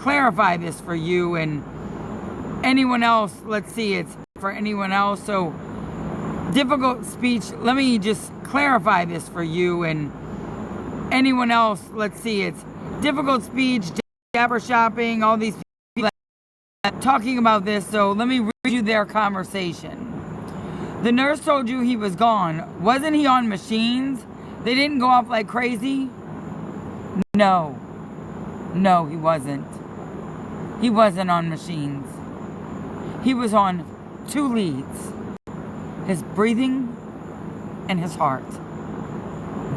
clarify this for you and anyone else. Let's see, it's for anyone else. So, difficult speech. Let me just clarify this for you and anyone else. Let's see, it's difficult speech, dapper shopping, all these people talking about this. So, let me read you their conversation. The nurse told you he was gone. Wasn't he on machines? They didn't go off like crazy? No, he wasn't. He wasn't on machines. He was on 2 leads. His breathing and his heart.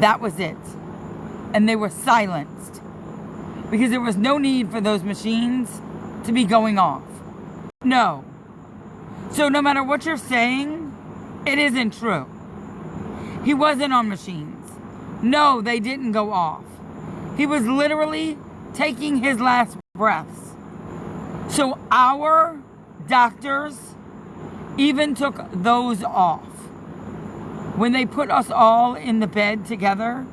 That was it. And they were silenced. Because there was no need for those machines to be going off. No. So no matter what you're saying, it isn't true. He wasn't on machines. No, they didn't go off. He was literally taking his last breaths. So our doctors even took those off. When they put us all in the bed together,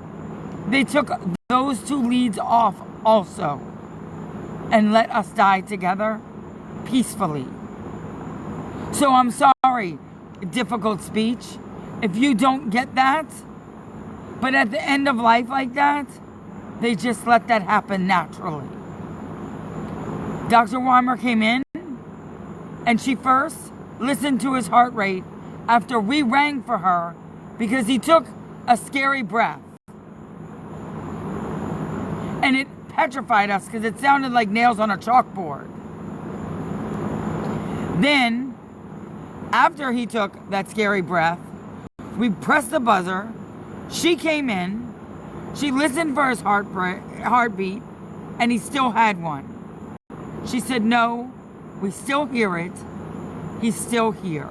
they took those 2 leads off also and let us die together peacefully. So I'm sorry, difficult speech, if you don't get that. But at the end of life like that, they just let that happen naturally. Dr. Weimer came in and she first listened to his heart rate after we rang for her because he took a scary breath. And it petrified us because it sounded like nails on a chalkboard. Then, after he took that scary breath, we pressed the buzzer. She came in. She listened for his heartbeat, and he still had one. She said, no, we still hear it. He's still here.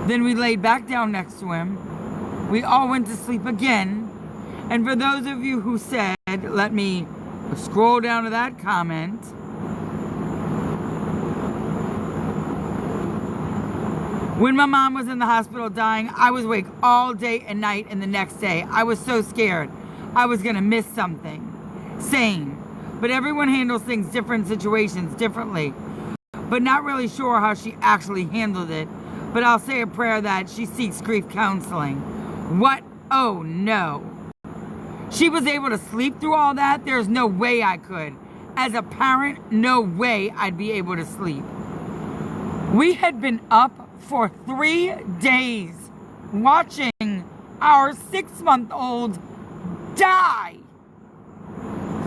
Then we laid back down next to him. We all went to sleep again. And for those of you who said, let me scroll down to that comment. When my mom was in the hospital dying, I was awake all day and night and the next day. I was so scared I was going to miss something. Same. But everyone handles things, different situations differently. But not really sure how she actually handled it. But I'll say a prayer that she seeks grief counseling. What? Oh no. She was able to sleep through all that? There's no way I could. As a parent, no way I'd be able to sleep. We had been up for 3 days watching our 6-month-old die.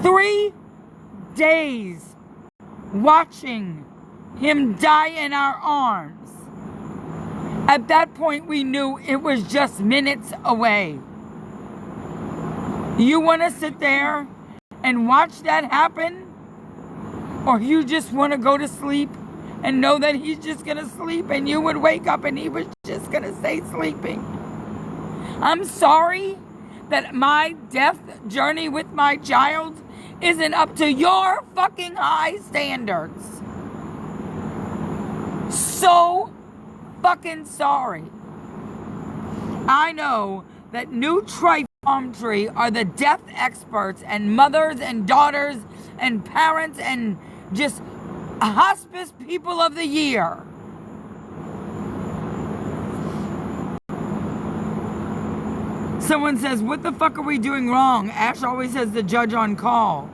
3 days watching him die in our arms. At that point, we knew it was just minutes away. You want to sit there and watch that happen? Or you just want to go to sleep and know that he's just going to sleep and you would wake up and he was just going to stay sleeping? I'm sorry that my death journey with my child isn't up to your fucking high standards. So fucking sorry. I know that New Trife Palm Tree are the death experts and mothers and daughters and parents and just hospice people of the year. Someone says, what the fuck are we doing wrong? Ash always has the judge on call.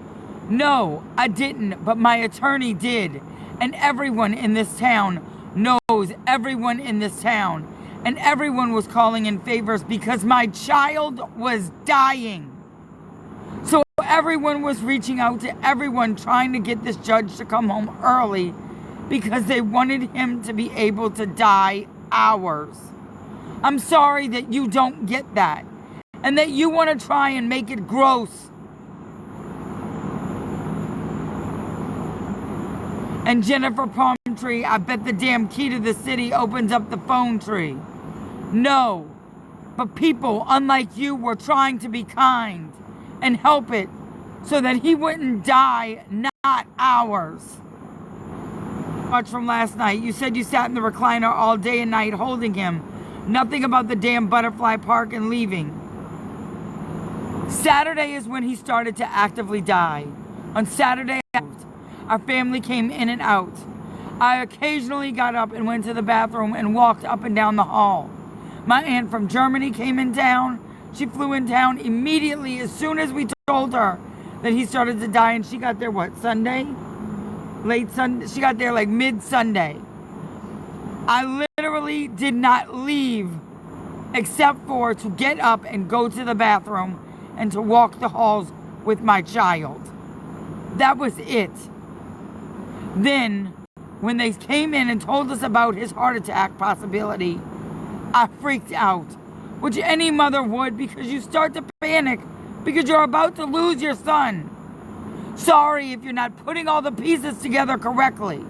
No, I didn't, but my attorney did. And everyone in this town knows everyone in this town. And everyone was calling in favors because my child was dying. So everyone was reaching out to everyone trying to get this judge to come home early because they wanted him to be able to die hours. I'm sorry that you don't get that and that you want to try and make it gross. And Jennifer Palmtree, I bet the damn key to the city opens up the phone tree. No, but people, unlike you, were trying to be kind and help it so that he wouldn't die, not hours. Much from last night. You said you sat in the recliner all day and night holding him. Nothing about the damn butterfly park and leaving. Saturday is when he started to actively die. On Saturday, our family came in and out. I occasionally got up and went to the bathroom and walked up and down the hall. My aunt from Germany came in town. She flew in town immediately as soon as we told her that he started to die, and she got there, Sunday? Late Sunday? She got there like mid-Sunday. I literally did not leave except for to get up and go to the bathroom and to walk the halls with my child. That was it. Then, when they came in and told us about his heart attack possibility, I freaked out, which any mother would, because you start to panic because you're about to lose your son. Sorry if you're not putting all the pieces together correctly.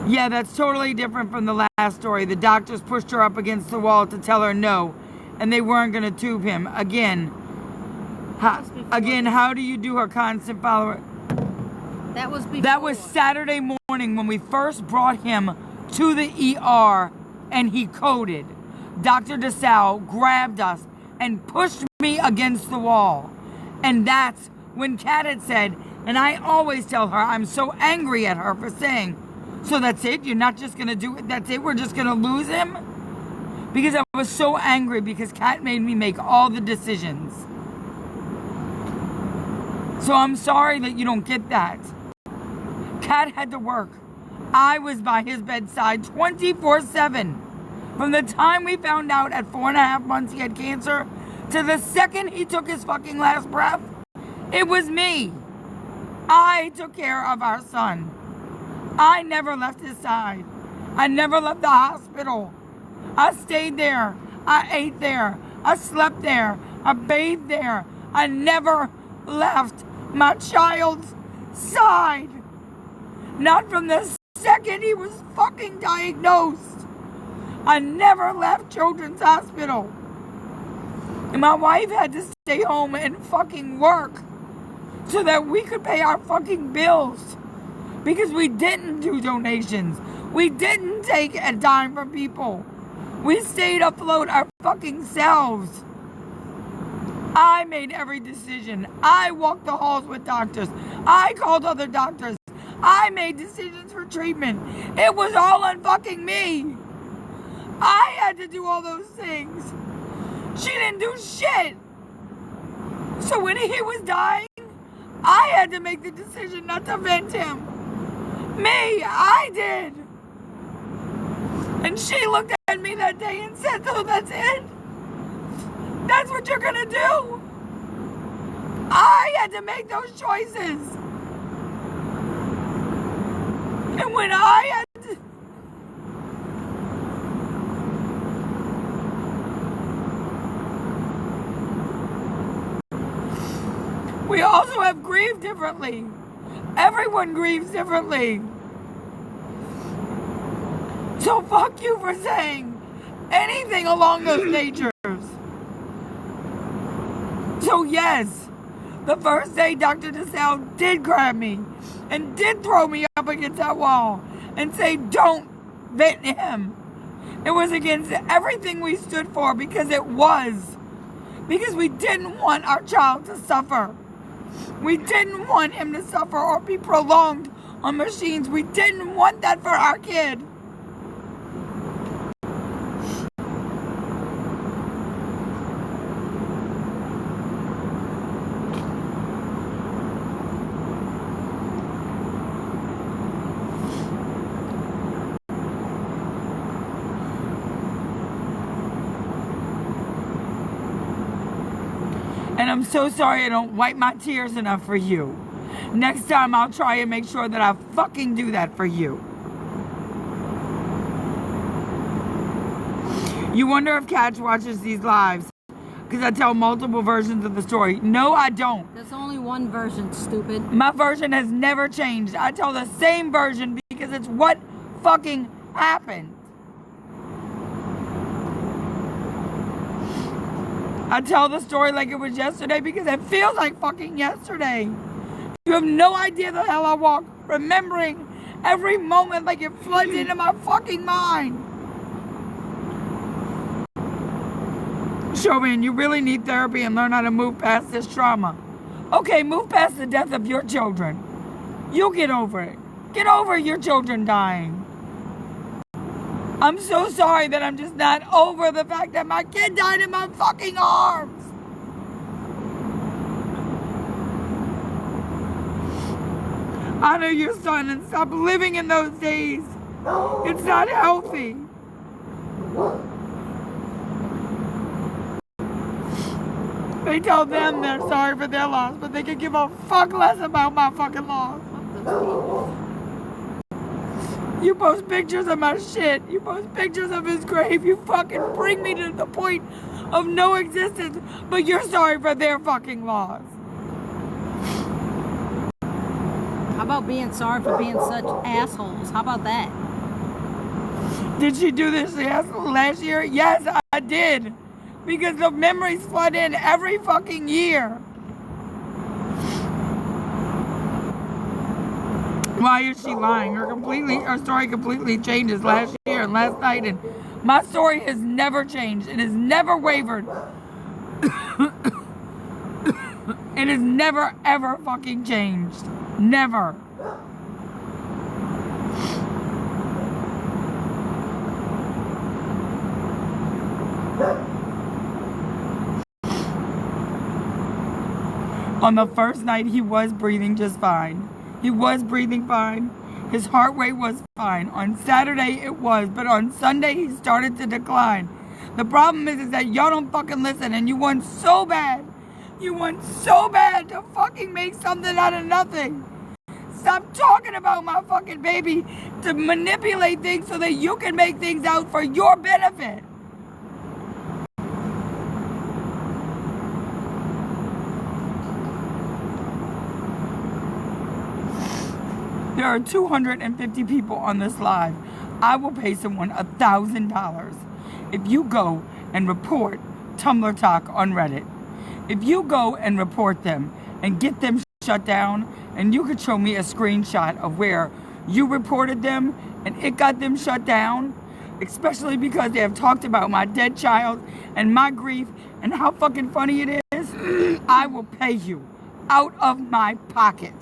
Yeah, that's totally different from the last story. The doctors pushed her up against the wall to tell her no, and they weren't going to tube him. Again, how do you do her constant follower? That was before. That was Saturday morning when we first brought him to the ER and he coded. Dr. DeSalle grabbed us and pushed me against the wall. And that's when Kat had said, and I always tell her, I'm so angry at her for saying, so that's it? You're not just going to do it? That's it? We're just going to lose him? Because I was so angry because Kat made me make all the decisions. So I'm sorry that you don't get that. Kat had to work. I was by his bedside 24/7. From the time we found out at 4.5 months he had cancer to the second he took his fucking last breath, it was me. I took care of our son. I never left his side. I never left the hospital. I stayed there. I ate there. I slept there. I bathed there. I never left my child's side. Not from the second he was fucking diagnosed. I never left Children's Hospital. And my wife had to stay home and fucking work so that we could pay our fucking bills. Because we didn't do donations. We didn't take a dime from people. We stayed afloat our fucking selves. I made every decision. I walked the halls with doctors. I called other doctors. I made decisions for treatment. It was all on fucking me. I had to do all those things. She didn't do shit. So when he was dying, I had to make the decision not to vent him. Me, I did. And she looked at me that day and said, so that's it? That's what you're gonna do? I had to make those choices. And when I had to... We also have grieved differently. Everyone grieves differently. So fuck you for saying anything along those natures. So yes, the first day Dr. DeSalle did grab me and did throw me up against that wall and say, don't vent him. It was against everything we stood for because it was. Because we didn't want our child to suffer. We didn't want him to suffer or be prolonged on machines. We didn't want that for our kid. And I'm so sorry I don't wipe my tears enough for you. Next time I'll try and make sure that I fucking do that for you. You wonder if Catch watches these lives because I tell multiple versions of the story. No, I don't. There's only one version, stupid. My version has never changed. I tell the same version because it's what fucking happened. I tell the story like it was yesterday because it feels like fucking yesterday. You have no idea the hell I walk, remembering every moment like it floods into my fucking mind. Showman, you really need therapy and learn how to move past this trauma. Okay, move past the death of your children. You'll get over it. Get over your children dying. I'm so sorry that I'm just not over the fact that my kid died in my fucking arms. Honor your son and stop living in those days. It's not healthy. They tell them they're sorry for their loss, but they can give a fuck less about my fucking loss. You post pictures of my shit. You post pictures of his grave. You fucking bring me to the point of no existence, but you're sorry for their fucking loss. How about being sorry for being such assholes? How about that? Did she do this last year? Yes, I did. Because the memories flood in every fucking year. Why is she lying? Her story completely changes last year and last night, and my story has never changed. It has never wavered. It has never ever fucking changed. Never. On the first night, he was breathing just fine. He was breathing fine. His heart rate was fine. On Saturday, it was. But on Sunday, he started to decline. The problem is that y'all don't fucking listen. And you want so bad. You want so bad to fucking make something out of nothing. Stop talking about my fucking baby to manipulate things so that you can make things out for your benefit. There are 250 people on this live. I will pay someone $1,000 if you go and report Tumblr Talk on Reddit. If you go and report them and get them shut down, and you could show me a screenshot of where you reported them and it got them shut down, especially because they have talked about my dead child and my grief and how fucking funny it is, I will pay you out of my pocket.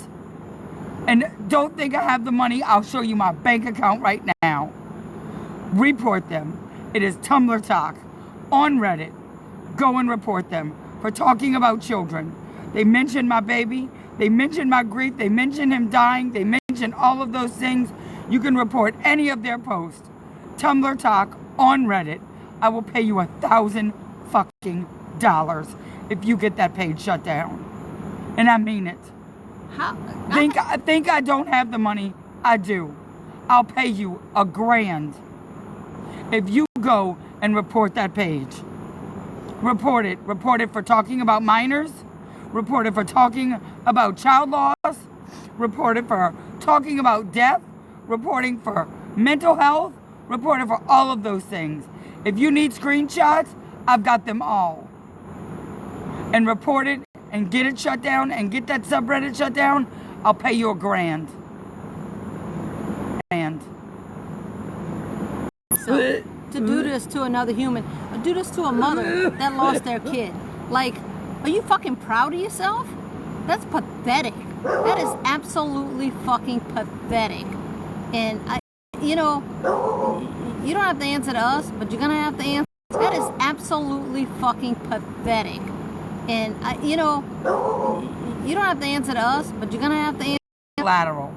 And don't think I have the money. I'll show you my bank account right now. Report them. It is Tumblr Talk on Reddit. Go and report them for talking about children. They mentioned my baby. They mentioned my grief. They mentioned him dying. They mentioned all of those things. You can report any of their posts. Tumblr Talk on Reddit. I will pay you $1,000 fucking dollars if you get that page shut down. And I mean it. Think I don't have the money? I do. I'll pay you $1,000 if you go and report that page. Report it. Report it for talking about minors. Report it for talking about child loss. Report it for talking about death. Reporting for mental health. Report it for all of those things. If you need screenshots, I've got them all. And report it and get it shut down and get that subreddit shut down, I'll pay you $1,000. So, to do this to another human, or do this to a mother that lost their kid. Like, are you fucking proud of yourself? That's pathetic. That is absolutely fucking pathetic. And, you don't have to answer to us, but you're gonna have to answer. That is absolutely fucking pathetic. And, you don't have to answer to us, but you're gonna have to answer. Lateral.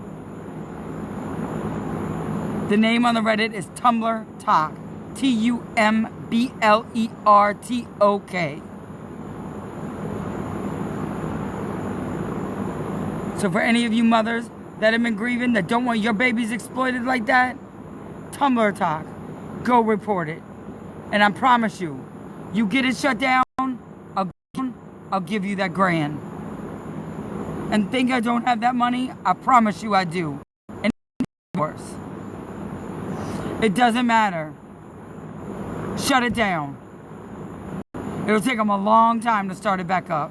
The name on the Reddit is Tumblr Talk. TUMBLERTOK. So for any of you mothers that have been grieving, that don't want your babies exploited like that, Tumblr Talk. Go report it. And I promise you, you get it shut down, I'll give you that $1,000. And think I don't have that money? I promise you I do. And worse. It doesn't matter. Shut it down. It'll take them a long time to start it back up.